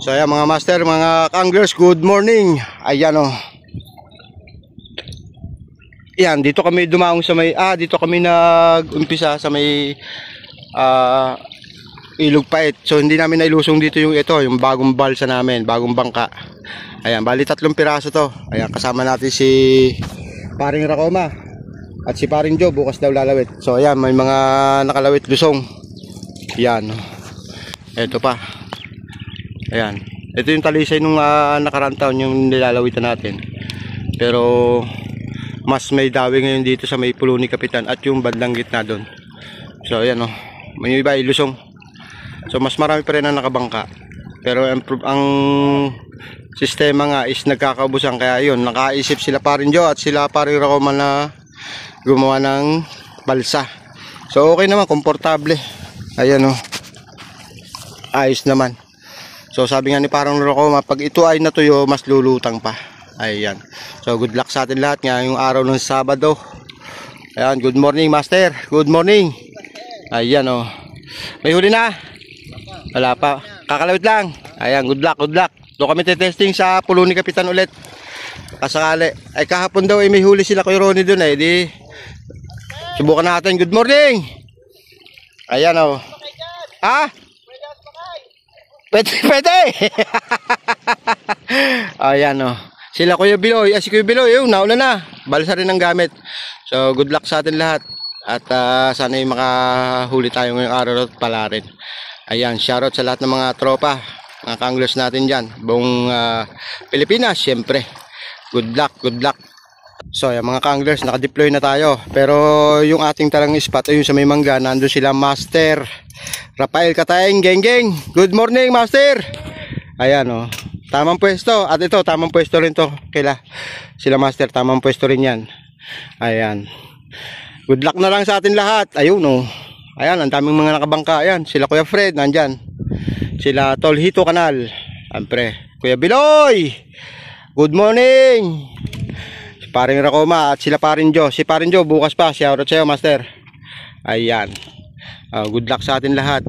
So ayan mga master, mga anglers, good morning. Ayan o. Ayan, dito kami dumaong sa may, dito kami nag-umpisa sa may Ilog Pait. So hindi namin nailusong dito yung yung bagong balsa namin, bagong bangka. Ayan, bali 3 piraso to. Ayan, kasama natin si Paring Racoma at si Paring Joe, bukas daw lalawit. So ayan, may mga nakalawit lusong. Ayan. Ito pa. Ayan. Ito yung talisay nung nakarang taon yung nilalawitan natin. Pero mas may dawi ngayon dito sa may Pulo ni Kapitan at yung bandang gitna doon. So ayan o. May iba ilusong. So mas marami pa rin ang nakabangka. Pero ang sistema nga is nagkakaubusan, kaya yun, nakaisip sila Paring Joe at sila Paring Racoma na gumawa ng balsa. So okay naman, komportable. Ayan o. Ayos naman. So sabi nga ni Paring Racoma, pag ito ay natuyo, mas lulutang pa. Ayan. So good luck sa atin lahat ngayong araw ng Sabado. Ayan, good morning master. Good morning. Ayan o. May huli na? Wala pa. Kakalawit lang. Ayan, good luck, good luck. Doon kami testing sa Pulo ni Kapitan ulit. Kasakali. Ay kahapon daw may huli sila kay Ronnie doon di subukan natin. Good morning. Ayan o. Pwede. Ayan o. Sila Kuya Biloy, si Kuya Biloy, nauna na. Balsa rin ang gamit. So good luck sa atin lahat. At sana yung makahuli tayo ngayong araw at pala rin. Ayan, shoutout sa lahat ng mga tropa, mga kanglers natin dyan. Buong Pilipinas, syempre. Good luck, good luck. So ayan mga kanglers, nakadeploy na tayo. Pero yung ating talang spot ay yung sa may mangga. Nandun sila Master Rafael Katayeng, geng. Good morning Master. Ayan o. Tamang pwesto. At ito, tamang pwesto rin to. Kila sila Master, tamang pwesto rin yan. Ayan. Good luck na lang sa atin lahat. Ayun o. Ayan, ang daming mga nakabangka. Ayan, sila Kuya Fred, nandyan. Sila Tolhito Kanal. Siyempre, Kuya Biloy. Good morning. Si Paring Racoma at sila Paring Joe. Si Paring Joe, bukas pa. Shoutout sa'yo, Master. Ayan. Good luck sa atin lahat.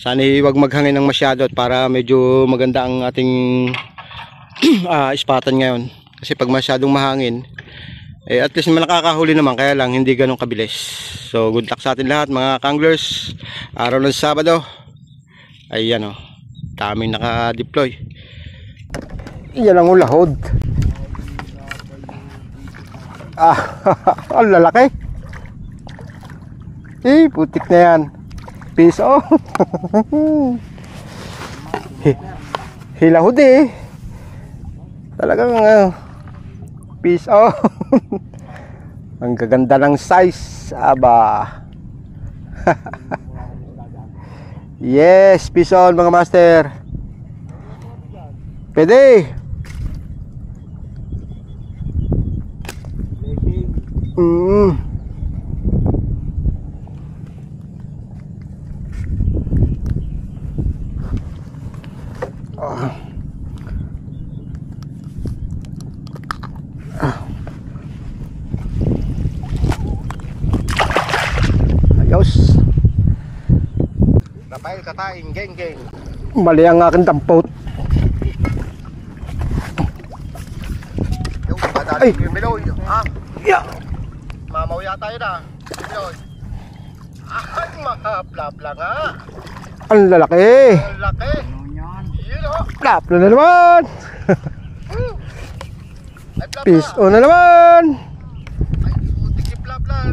Sana huwag maghangin ng masyado para medyo maganda ang ating ispatan ngayon. Kasi pag masyadong mahangin, at least nakakahuli naman, kaya lang hindi ganun kabilis. So good luck sa atin lahat mga kanglers. Araw ng Sabado. Ayan o. Daming naka-deploy. Iyan ang ulahod. Ang lalaki. Putik na yan. Piso. Hilahod talagang piso. Ang gaganda ng size. Aba. Yes, piso mga master. Pwede. Ayos. Rafael Katayeng, geng. Mali ang aking dampot. Yung madali yung Biloy. Yeah. Mamaw yata yun Biloy. Ay, mahapla nga. Ang lalaki. Ang laki. Yun o. Plapla na naman. Piso na naman.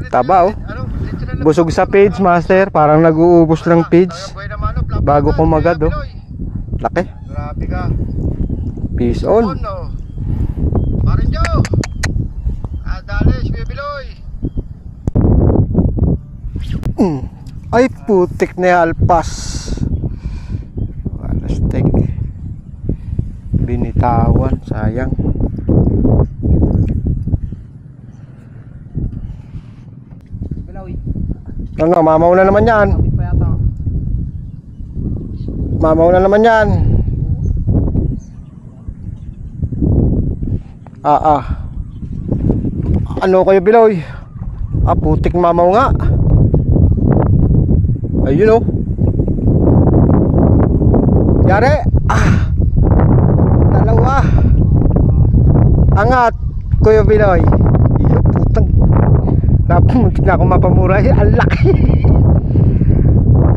Taba o. Busog sa page master. Parang nag-uubos ng page bago kumagad o. Laki. Grabe ka. Peace on. Paring Joe. Adales, Kuya Biloy. Ay putik na alpas. Alastek. Binitawan, sayang. Ano, mamaw na naman yan. Mamaw na naman yan. Ano kayo Biloy? Putik mamaw nga. Ayun o. Yari. Dalawa. Angat, Kuya Binoy. Iyo, putang. Napuntik na ako mapamuray. Ang laki.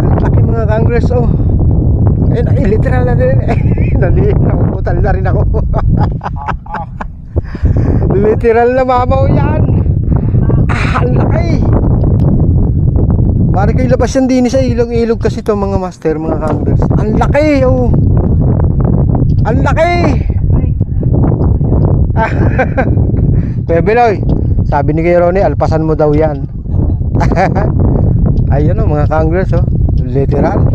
Ang laki mga Congress, oh. Literal na din. Nakukutan na rin ako. Literal na mamaw yan. Ang laki. Mari kayo labas yan din sa ilog-ilog kasi to mga master, mga Congress. Ang laki, oh. Ang laki. Kuya Beloy, sabi ni Kuya Ronnie, alpasan mo daw yan. Ayun o mga Congress, oh. Literal.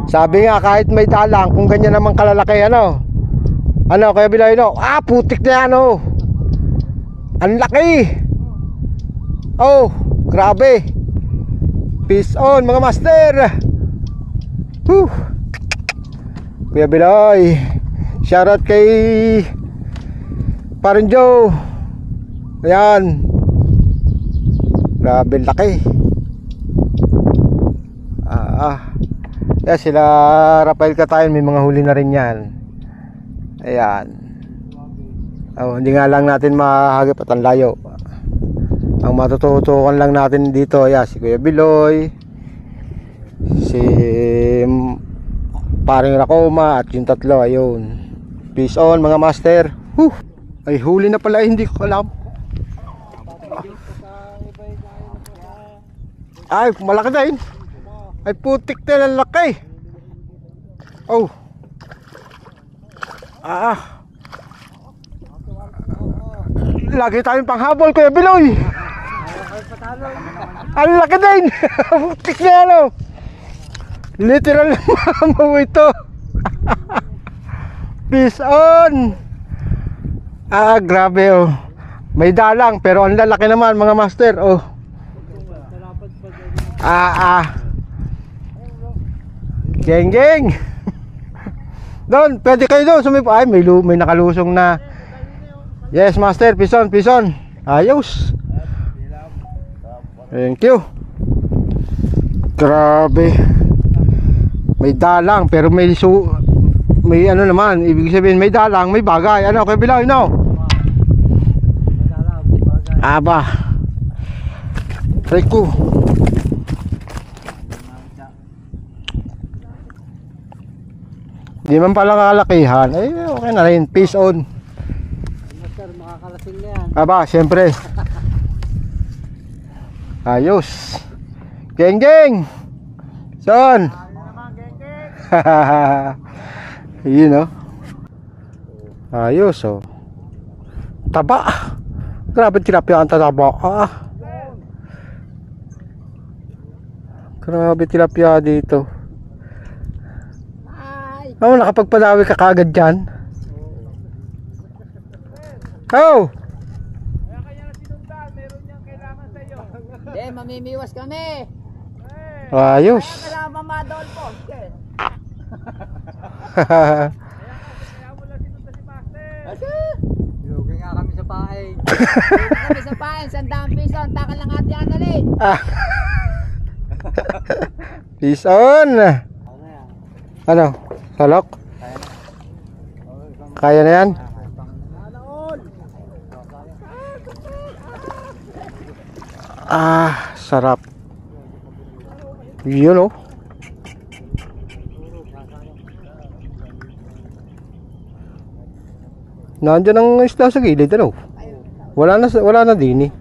Sabi nga kahit may dalang, kung ganyan naman kalalaki, ano Kuya Beloy, no? Putik na yan, oh. Ang laki. Oh, grabe. Peace on mga master. Kuya Beloy, shoutout kay Parin Joe. Ayan. Grabe laki. Yeah, sila Rafael Katayan, may mga huli na rin yan. Ayan. Hindi nga lang natin mahagip at ang layo. Ang matututukan lang natin dito, si Kuya Beloy, si Paring Racoma, at yung tatlo, ayun. Peace on mga master. Ay huli na pala, hindi ko alam. Ay malaki din. Ay putik na lalaki. Oh. Lagi tayong panghabol, Kuya Beloy. Ang laki din. Putik na ano. Literal na mamaw ito. Peace on. Grabe, oh. May dalang pero ang lalaki naman mga master, oh. Geng geng. Doon, pwede kayo doon sumipo. Ay, may nakalusong na. Yes master, pison. Ayos. Thank you. Grabe. May dalang pero may ano naman, ibig sabihin may dalang, may bagay. Ano, Kuya Beloy, no? Aba. Rico. Di man pala kalakihan. Okay na rin. Peace on. Master, makakalasing na yan. Aba, syempre. Ayos. Geng geng. Son. Yun, oh. Ayos, oh. Taba. Grabe tilapia ang tataba. Grabe tilapia dito. Nakapagpadawi ka kagad dyan. Oh. Kaya kanya na sinundan, meron niyang kailangan sa iyo. Mamimiwas kami. Ayos. Kaya kailangan mamadol po. Hahaha. Kaya mo lang sinundan si Master. Lugi nga kami sa pain. Kami sa pain, sandang piso, takal lang ati analin. Peace on. Ano? Salok? Kaya na yan? Sarap. Yun, oh. Nandiyan ang isda sa gilid, ano? Wala na din, eh.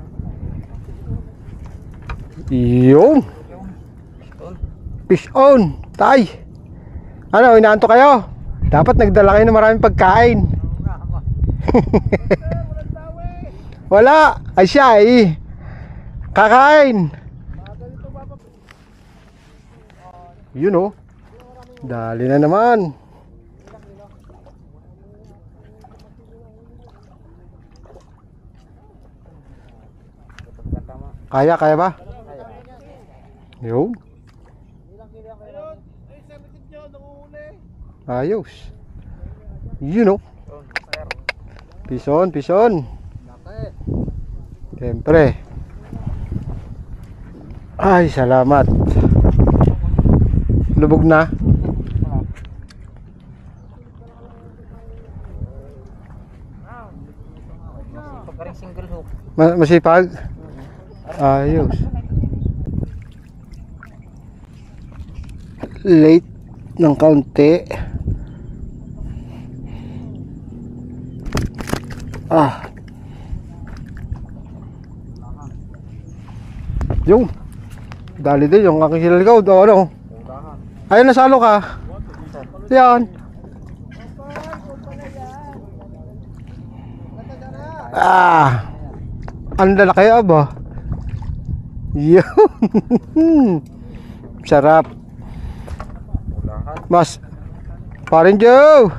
Yun. Fish on. Tay. Ano, inaanto kayo? Dapat nagdala kayo ng maraming pagkain. Wala. Ay siya, eh. Kakain. Yun, oh. Dali na naman. Kaya ba? Yun. Ayos. Yun, oh. Pison. Siyempre. Ay, salamat. Lubog na. Masipag? Ayos. Late ng kaunti. Yung dali din yung aking silagaw do ano. Ayun, nasalo ka. Yan. Ang lalaki ba? Yun. Sarap. Mas Parin Joe.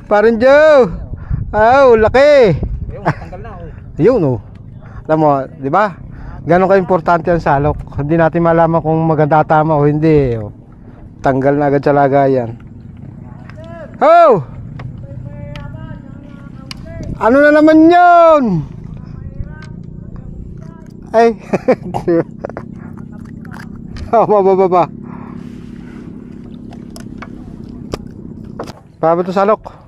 Parin Joe. Laki. Yun oh. Alam mo, di ba? Ganon ka-importante ang salok. Hindi natin malaman kung maganda tama o hindi. Oh. Tanggal na agad sa lagayan. Oh! Ano na naman yun? Ay. Baba. Baba to salok.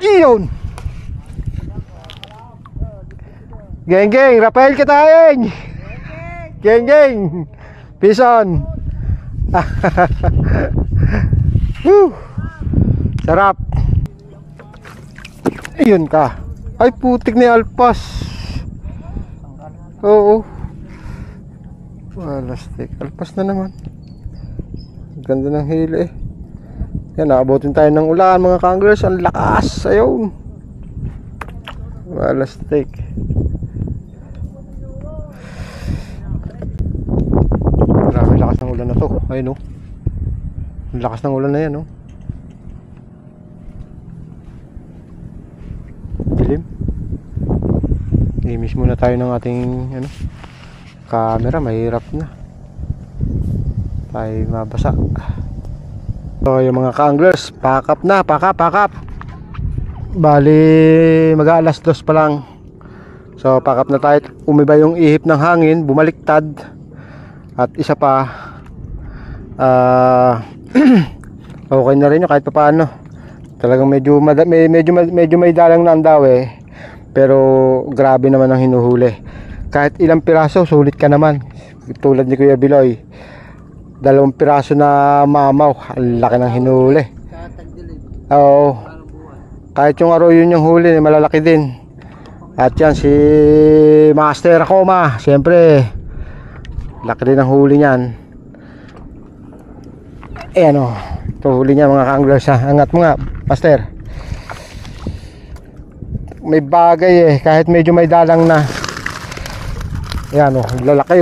Iyon. Geng, Rafael Kataeng. Geng. Pison. Sarap. Iyon ka. Ay putik na alpas. Oo. Walastik. Alpas na naman. Ganda ng hili eh. Yan, naabutin tayo ng ulan mga kanglers. Ang lakas. Ayun. Walastik. Grabe lakas ng ulan na to. Ayun o. Ang lakas ng ulan na yan o. Dilim. I-miss muna tayo ng ating camera. Mahirap na tayo mabasa. So yung mga ka-anglers, pack up na, pack up. Bali mag-aalas 2 pa lang. So pack up na tayo. Umiba yung ihip ng hangin, bumaliktad. At isa pa okay na rin yun kahit pa paano. Talagang medyo may dalang na ang daw eh. Pero grabe naman ang hinuhuli. Kahit ilang piraso, sulit ka naman. Tulad ni Kuya Biloy, 2 piraso na mamaw, ang laki ng hinuli. Oo. Kahit yung arroyo yung huli, malalaki din. At yan si Master Akoma, siyempre laki din ang huli niyan. Ito huli niya mga ka-anglers ha. Angat mo nga, Master. May bagay eh, kahit medyo may dalang na. Ayan lalaki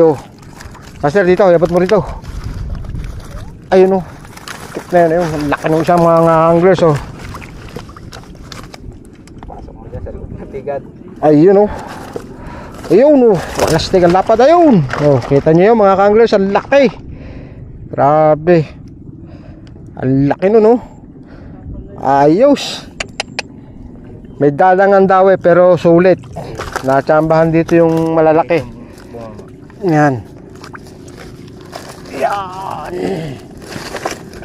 Master, dito, yapat mo rito. Ayun tignan yun, laki nung isang mga anglers ayun plastic ang lapad ayun. Kita nyo yun mga ka-anglers, ang laki. Grabe, ang laki nun ayos. May dalang ang daw pero sulit. Natsambahan dito yung malalaki. Yan.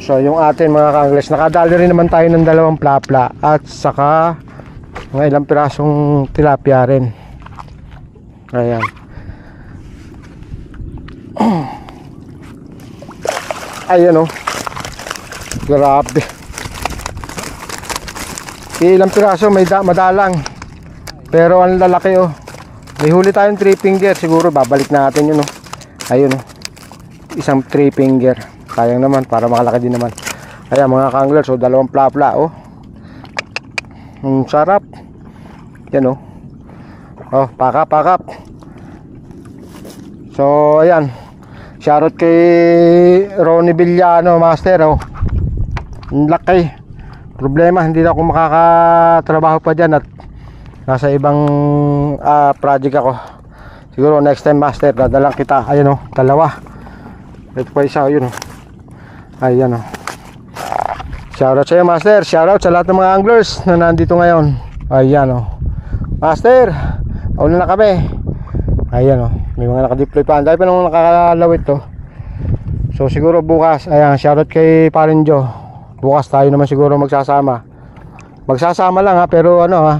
So yung atin mga ka-anglers, nakadali rin naman tayo ng 2 plapla at saka mga ilang pirasong tilapia rin. Ayan. Ayan grabe. Ilang piraso may madalang. Pero ang lalaki May huli tayong 3 finger, siguro babalik natin yun Ayun isang 3 finger. Sayang naman para makalaki din naman. Ayan mga ka-anglers, 2 plapla sarap. Yan pack up. So ayan, shoutout kay Ronnie Villano, Master ang laki. Problema, hindi na ako makakatrabaho pa dyan at nasa ibang project ako. Siguro next time, Master, dadalang kita. Ayun 2. Ito pa isa, yun ayan shoutout sa iyo, Master. Shoutout sa lahat ng mga anglers na nandito ngayon. Ayan Master, Una na kami. Ayan, oh. May mga naka-deploy pa. Dahil pa nung nakakalawit to. So siguro bukas, ayan, shoutout kay Parin Joe. Bukas tayo naman siguro magsasama. Magsasama lang ha, pero ano ha.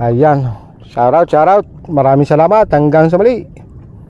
Ayan. Shoutout. Maraming salamat. Hanggang sa muli.